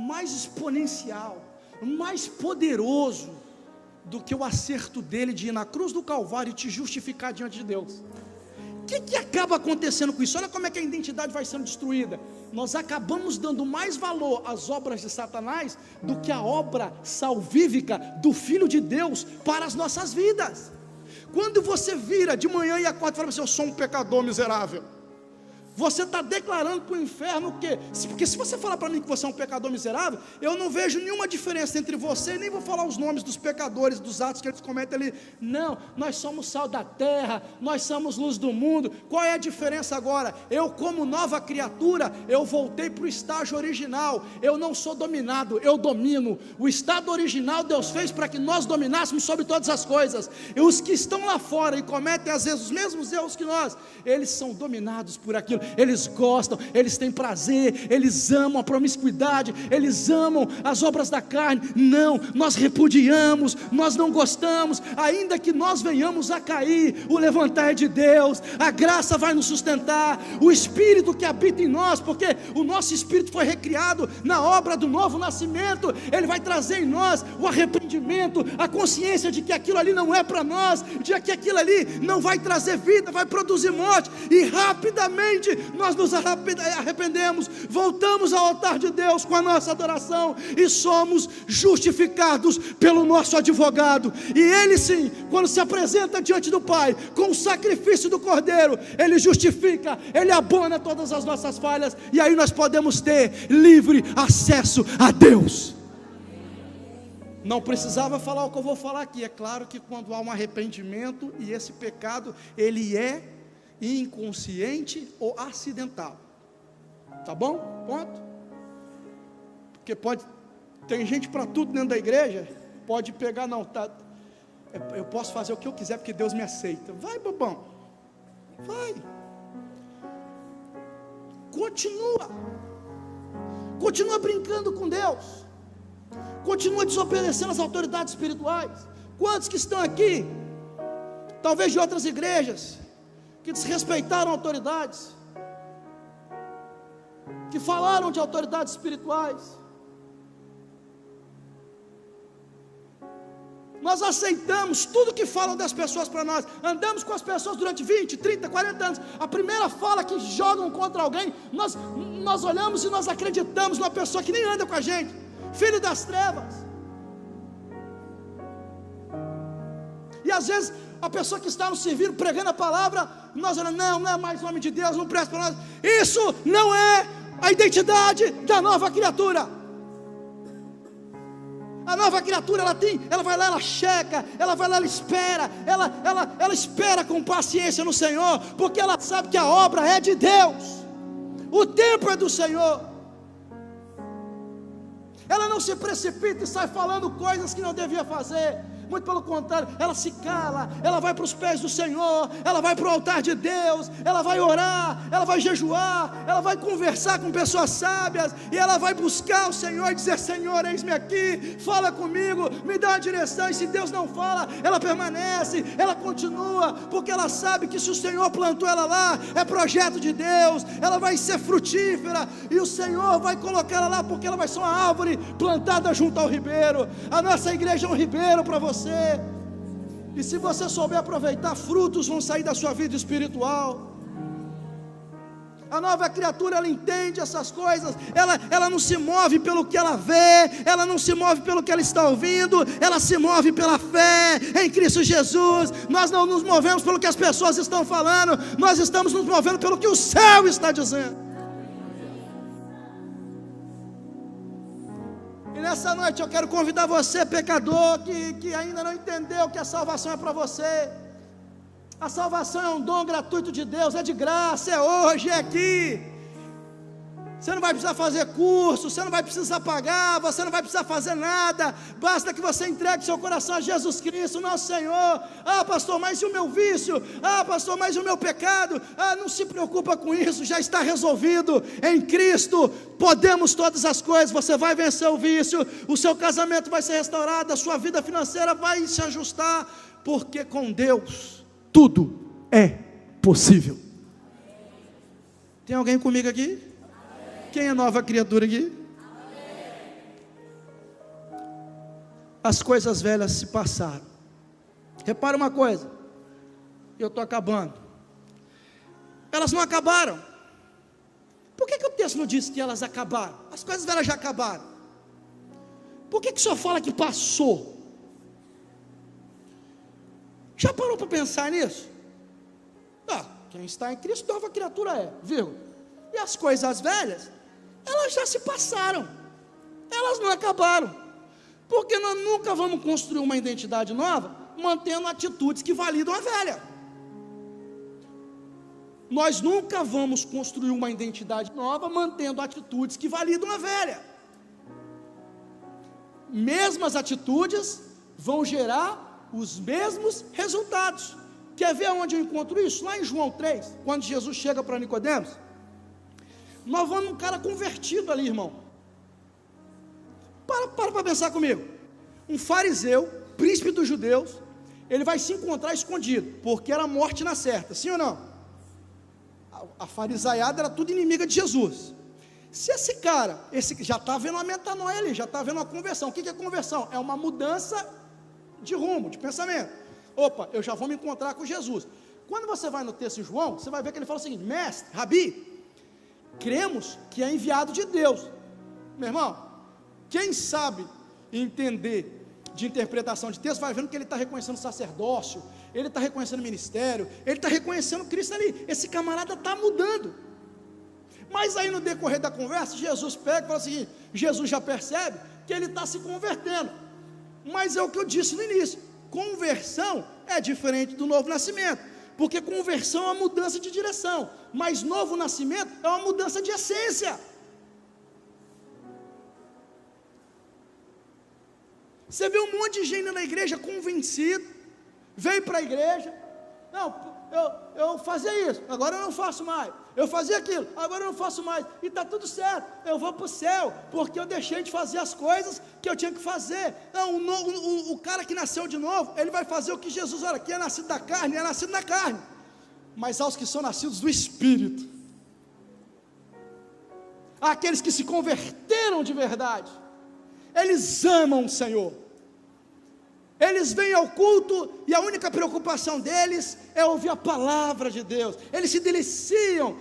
mais exponencial, mais poderoso do que o acerto dele de ir na cruz do Calvário e te justificar diante de Deus. O que acaba acontecendo com isso? Olha como é que a identidade vai sendo destruída. Nós acabamos dando mais valor às obras de Satanás do que a obra salvífica do Filho de Deus para as nossas vidas. Quando você vira de manhã e acorda e fala assim, eu sou um pecador miserável, Você está declarando para o inferno o quê? Porque se você falar para mim que você é um pecador miserável, eu não vejo nenhuma diferença entre você, nem vou falar os nomes dos pecadores, dos atos que eles cometem ali. Não, nós somos sal da terra, nós somos luz do mundo. Qual é a diferença agora? Eu, como nova criatura, eu voltei para o estágio original. Eu não sou dominado, eu domino. O estado original Deus fez para que nós dominássemos sobre todas as coisas. E os que estão lá fora e cometem às vezes os mesmos erros que nós, eles são dominados por aquilo. Eles gostam, eles têm prazer, eles amam a promiscuidade, eles amam as obras da carne. Não, nós repudiamos, nós não gostamos. Ainda que nós venhamos a cair, o levantar é de Deus, a graça vai nos sustentar, o Espírito que habita em nós, porque o nosso Espírito foi recriado na obra do novo nascimento. Ele vai trazer em nós o arrependimento, a consciência de que aquilo ali não é para nós, de que aquilo ali não vai trazer vida, vai produzir morte, e rapidamente nós nos arrependemos, voltamos ao altar de Deus com a nossa adoração, e somos justificados pelo nosso advogado. E ele sim, quando se apresenta diante do Pai, com o sacrifício do Cordeiro, ele justifica, ele abona todas as nossas falhas, e aí nós podemos ter livre acesso a Deus. Não precisava falar o que eu vou falar aqui. É claro que quando há um arrependimento, e esse pecado, ele é inconsciente ou acidental, tá bom? Ponto. Porque tem gente para tudo dentro da igreja, pode pegar, não, tá, eu posso fazer o que eu quiser porque Deus me aceita. Vai, bobão, vai, continua brincando com Deus, continua desobedecendo as autoridades espirituais. Quantos que estão aqui, talvez de outras igrejas, que desrespeitaram autoridades, que falaram de autoridades espirituais? Nós aceitamos tudo que falam das pessoas para nós, andamos com as pessoas durante 20, 30, 40 anos, a primeira fala que jogam contra alguém, nós olhamos e nós acreditamos numa pessoa que nem anda com a gente, filho das trevas. E às vezes a pessoa que está nos servindo, pregando a palavra, nós olhamos, não é mais nome de Deus, não presta para nós. Isso não é a identidade da nova criatura. A nova criatura, ela vai lá, ela checa, ela vai lá, ela espera, ela espera com paciência no Senhor, porque ela sabe que a obra é de Deus, o tempo é do Senhor. Ela não se precipita e sai falando coisas que não devia fazer. Muito pelo contrário, ela se cala, ela vai para os pés do Senhor, ela vai para o altar de Deus, ela vai orar, ela vai jejuar, ela vai conversar com pessoas sábias, e ela vai buscar o Senhor e dizer: Senhor, eis-me aqui, fala comigo, me dá uma direção. E se Deus não fala, ela permanece, ela continua, porque ela sabe que se o Senhor plantou ela lá, é projeto de Deus, ela vai ser frutífera, e o Senhor vai colocar ela lá, porque ela vai ser uma árvore plantada junto ao ribeiro. A nossa igreja é um ribeiro para você. E se você souber aproveitar, frutos vão sair da sua vida espiritual. A nova criatura, ela entende essas coisas, ela não se move pelo que ela vê, ela não se move pelo que ela está ouvindo, ela se move pela fé em Cristo Jesus. Nós não nos movemos pelo que as pessoas estão falando, nós estamos nos movendo pelo que o céu está dizendo. Nessa noite eu quero convidar você, pecador, que ainda não entendeu que a salvação é para você. A salvação é um dom gratuito de Deus, é de graça, é hoje, é aqui. Você não vai precisar fazer curso, você não vai precisar pagar, você não vai precisar fazer nada, basta que você entregue seu coração a Jesus Cristo, nosso Senhor. Ah, pastor, mas e o meu vício? Ah, pastor, mas e o meu pecado? Ah, não se preocupa com isso, já está resolvido em Cristo. Podemos todas as coisas, você vai vencer o vício, o seu casamento vai ser restaurado, a sua vida financeira vai se ajustar, porque com Deus tudo é possível. Tem alguém comigo aqui? Quem é nova criatura aqui? As coisas velhas se passaram. Repara uma coisa, eu estou acabando. Elas não acabaram. Por que o texto não diz que elas acabaram? As coisas velhas já acabaram. Por que o senhor fala que passou? Já parou para pensar nisso? quem está em Cristo, nova criatura é, vírgula. E as coisas velhas, elas já se passaram, elas não acabaram, porque nós nunca vamos construir uma identidade nova, mantendo atitudes que validam a velha. Nós nunca vamos construir uma identidade nova, mantendo atitudes que validam a velha. Mesmas atitudes vão gerar os mesmos resultados. Quer ver onde eu encontro isso? Lá em João 3, quando Jesus chega para Nicodemos, nós vamos um cara convertido ali, irmão. Para pensar comigo. Um fariseu, príncipe dos judeus, ele vai se encontrar escondido, porque era morte na certa, sim ou não? A farisaiada era tudo inimiga de Jesus. Se esse cara, já está vendo uma metanoia ali, já está vendo uma conversão. O que é conversão? É uma mudança de rumo, de pensamento. Opa, eu já vou me encontrar com Jesus. Quando você vai no texto de João, você vai ver que ele fala o seguinte: mestre, rabi, cremos que é enviado de Deus. Meu irmão, quem sabe entender de interpretação de texto, vai vendo que ele está reconhecendo sacerdócio, ele está reconhecendo ministério, ele está reconhecendo Cristo ali. Esse camarada está mudando. Mas aí no decorrer da conversa, Jesus pega e fala o seguinte: Jesus já percebe que ele está se convertendo. Mas é o que eu disse no início: conversão é diferente do novo nascimento, porque conversão é uma mudança de direção, mas novo nascimento é uma mudança de essência. Você vê um monte de gente na igreja convencido, veio para a igreja, não, eu fazia isso, agora eu não faço mais, eu fazia aquilo, agora eu não faço mais, e está tudo certo, eu vou para o céu, porque eu deixei de fazer as coisas que eu tinha que fazer. Não, o cara que nasceu de novo, ele vai fazer o que Jesus, olha, quem é nascido da carne, é nascido na carne, mas aos que são nascidos do Espírito, aqueles que se converteram de verdade, eles amam o Senhor, eles vêm ao culto e a única preocupação deles é ouvir a palavra de Deus, eles se deliciam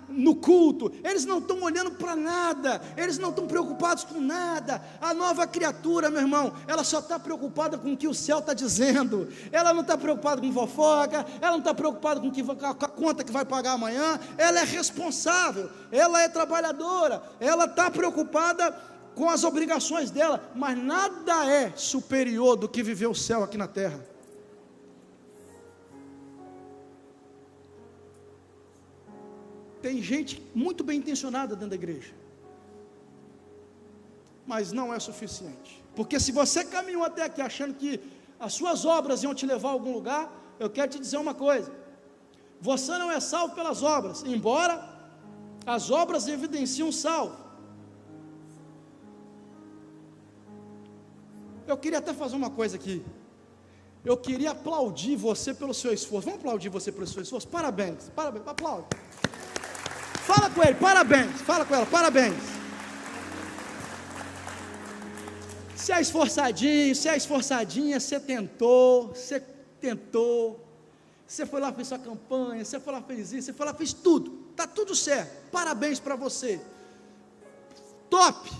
no culto, eles não estão olhando para nada, eles não estão preocupados com nada. A nova criatura, meu irmão, ela só está preocupada com o que o céu está dizendo, ela não está preocupada com fofoca, ela não está preocupada com a conta que vai pagar amanhã, ela é responsável, ela é trabalhadora, ela está preocupada com as obrigações dela, mas nada é superior do que viver o céu aqui na terra. Tem gente muito bem intencionada dentro da igreja, mas não é suficiente, porque se você caminhou até aqui achando que as suas obras iam te levar a algum lugar, eu quero te dizer uma coisa: você não é salvo pelas obras, embora as obras evidenciam salvo. Eu queria até fazer uma coisa aqui. Eu queria aplaudir você pelo seu esforço. Vamos aplaudir você pelo seu esforço? Parabéns, aplaude. Fala com ele, parabéns. Fala com ela, parabéns. Você é esforçadinho, você é esforçadinha, você tentou, você foi lá, fez sua campanha, você foi lá, fez isso, você foi lá, fez tudo, está tudo certo, parabéns para você, top,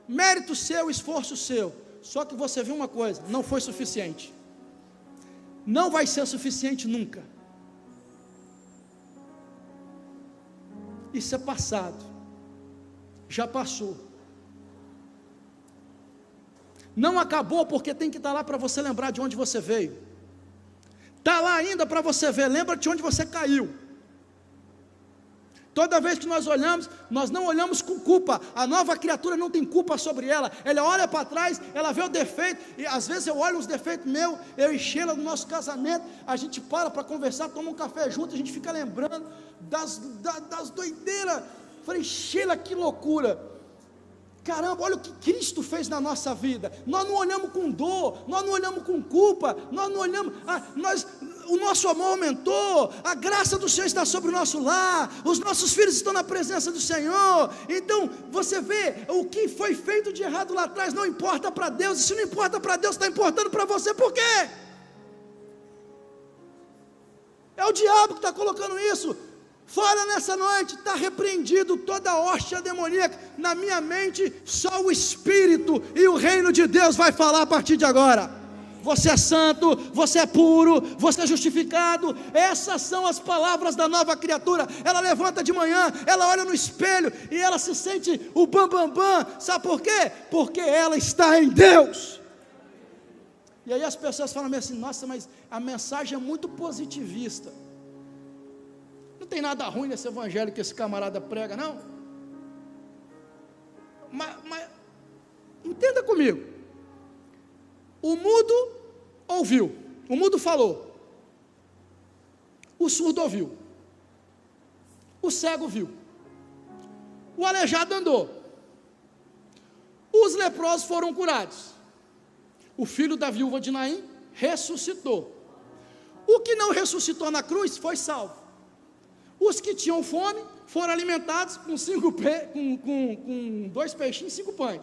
mérito seu, esforço seu. Só que você viu uma coisa, não foi suficiente, não vai ser suficiente nunca. Isso é passado, já passou, não acabou, porque tem que estar lá para você lembrar de onde você veio, está lá ainda para você ver, lembra de onde você caiu. Toda vez que nós olhamos, nós não olhamos com culpa, a nova criatura não tem culpa sobre ela, ela olha para trás, ela vê o defeito, e às vezes eu olho os defeitos meus, eu e Sheila no nosso casamento, a gente para conversar, toma um café junto, a gente fica lembrando das doideiras. Falei, Sheila, que loucura, caramba, olha o que Cristo fez na nossa vida. Nós não olhamos com dor, nós não olhamos com culpa, nós não olhamos, o nosso amor aumentou, a graça do Senhor está sobre o nosso lar, os nossos filhos estão na presença do Senhor. Então você vê, o que foi feito de errado lá atrás não importa para Deus, e se não importa para Deus, está importando para você, por quê? É o diabo que está colocando isso. Fora nessa noite, está repreendido toda a hóstia demoníaca. Na minha mente, só o Espírito e o reino de Deus vai falar a partir de agora. você é santo, você é puro, você é justificado. Essas são as palavras da nova criatura. Ela levanta de manhã, ela olha no espelho e ela se sente o bam. Sabe por quê? Porque ela está em Deus. E aí as pessoas falam assim: nossa, mas a mensagem é muito positivista. Não tem nada ruim nesse evangelho que esse camarada prega, não. Mas entenda comigo. O mudo ouviu, o mudo falou, o surdo ouviu, o cego viu, o aleijado andou, os leprosos foram curados, o filho da viúva de Naim ressuscitou, o que não ressuscitou na cruz foi salvo, os que tinham fome foram alimentados com 2 peixinhos e 5 pães.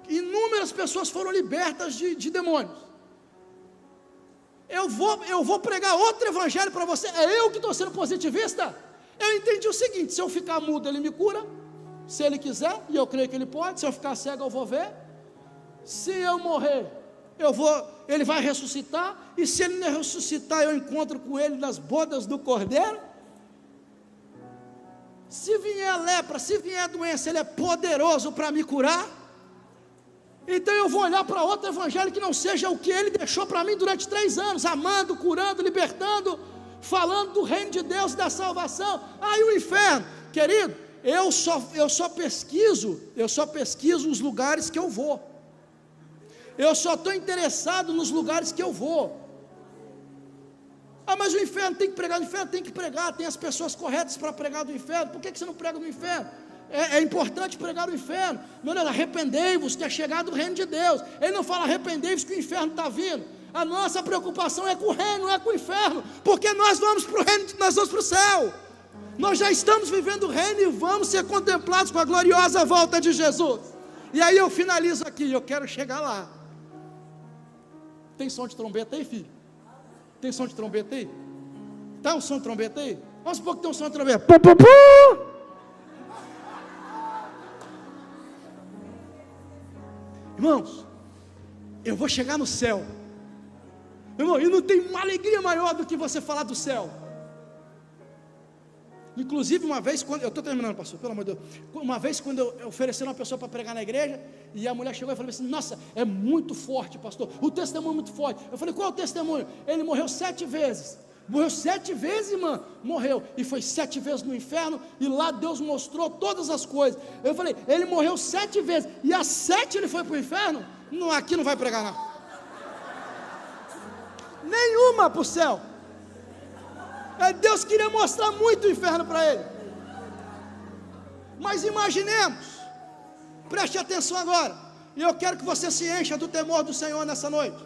Inúmeras pessoas foram libertas de demônios. Eu vou pregar outro evangelho para você. É eu que estou sendo positivista? Eu entendi o seguinte: se eu ficar mudo, ele me cura, se ele quiser, e eu creio que ele pode. Se eu ficar cego, eu vou ver. Se eu morrer, ele vai ressuscitar. E se ele não ressuscitar, eu encontro com ele nas bodas do Cordeiro. Se vier a lepra, se vier a doença, ele é poderoso para me curar. Então eu vou olhar para outro evangelho que não seja o que ele deixou para mim durante 3 anos, amando, curando, libertando, falando do reino de Deus e da salvação. Aí o inferno, querido, eu só pesquiso os lugares que eu vou. Eu só estou interessado nos lugares que eu vou. Ah, mas o inferno tem que pregar, o inferno tem que pregar, tem as pessoas corretas para pregar do inferno. Por que você não prega do inferno? É importante pregar o inferno. Meu Deus, arrependei-vos que é chegado o reino de Deus. Ele não fala arrependei-vos que o inferno está vindo. A nossa preocupação é com o reino, não é com o inferno, porque nós vamos para o reino, nós vamos para o céu. Nós já estamos vivendo o reino e vamos ser contemplados com a gloriosa volta de Jesus. E aí eu finalizo aqui, eu quero chegar lá. Tem som de trombeta aí, filho? Tem som de trombeta aí? Tá um som de trombeta aí? Vamos supor que tem um som de trombeta. Pum, pum, pum. Irmãos, eu vou chegar no céu. Irmão, e não tem uma alegria maior do que você falar do céu. Inclusive uma vez, eu estou terminando, pastor, pelo amor de Deus. Uma vez quando eu ofereci uma pessoa para pregar na igreja, e a mulher chegou e falou assim: nossa, é muito forte, pastor, o testemunho é muito forte. Eu falei: qual é o testemunho? Ele morreu 7 vezes. Morreu 7 vezes, irmã, morreu, e foi 7 vezes no inferno, e lá Deus mostrou todas as coisas. Eu falei: ele morreu 7 vezes, e às 7 ele foi para o inferno? Não, aqui não vai pregar não. Nenhuma para o céu. Deus queria mostrar muito o inferno para ele. Mas imaginemos, preste atenção agora, e eu quero que você se encha do temor do Senhor nessa noite.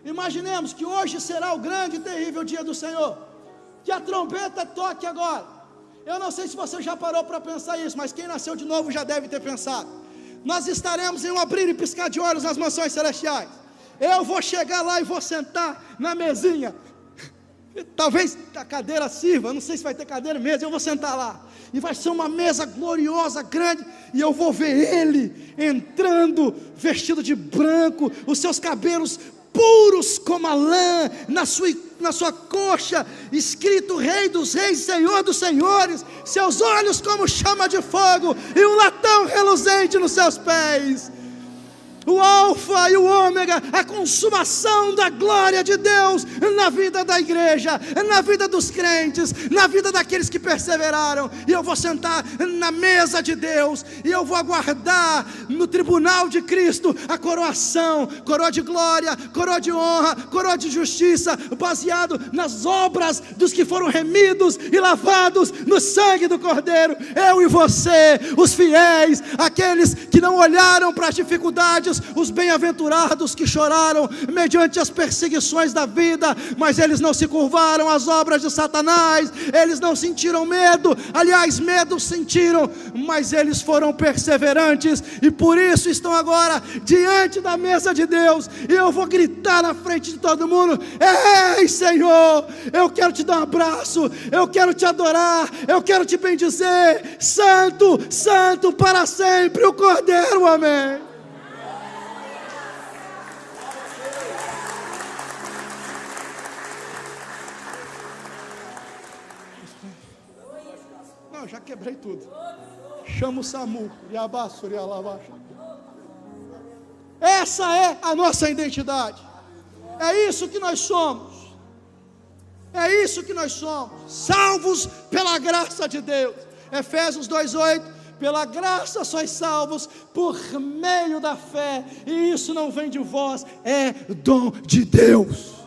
Imaginemos que hoje será o grande e terrível dia do Senhor, que a trombeta toque agora. Eu não sei se você já parou para pensar isso, mas quem nasceu de novo já deve ter pensado. Nós estaremos em um abrir e piscar de olhos nas mansões celestiais. Eu vou chegar lá e vou sentar na mesinha. Talvez a cadeira sirva, não sei se vai ter cadeira mesmo, eu vou sentar lá. E vai ser uma mesa gloriosa, grande, e eu vou ver ele entrando, vestido de branco, os seus cabelos puros como a lã, na sua coxa, escrito Rei dos Reis, Senhor dos Senhores, seus olhos como chama de fogo, e um latão reluzente nos seus pés. O alfa e o ômega, a consumação da glória de Deus na vida da igreja, na vida dos crentes, na vida daqueles que perseveraram. E eu vou sentar na mesa de Deus, e eu vou aguardar no tribunal de Cristo a coroação, coroa de glória, coroa de honra, coroa de justiça, baseado nas obras dos que foram remidos e lavados no sangue do Cordeiro. Eu e você, os fiéis, aqueles que não olharam para as dificuldades, os bem-aventurados que choraram mediante as perseguições da vida, mas eles não se curvaram às obras de Satanás, eles não sentiram medo, aliás, medo sentiram, mas eles foram perseverantes, e por isso estão agora diante da mesa de Deus, e eu vou gritar na frente de todo mundo: ei, Senhor, eu quero te dar um abraço, eu quero te adorar, eu quero te bendizer, santo, santo para sempre o Cordeiro, amém. já quebrei tudo. Chama o SAMU. Essa é a nossa identidade. É isso que nós somos. É isso que nós somos. Salvos pela graça de Deus. Efésios 2:8. Pela graça sois salvos por meio da fé. E isso não vem de vós, é dom de Deus.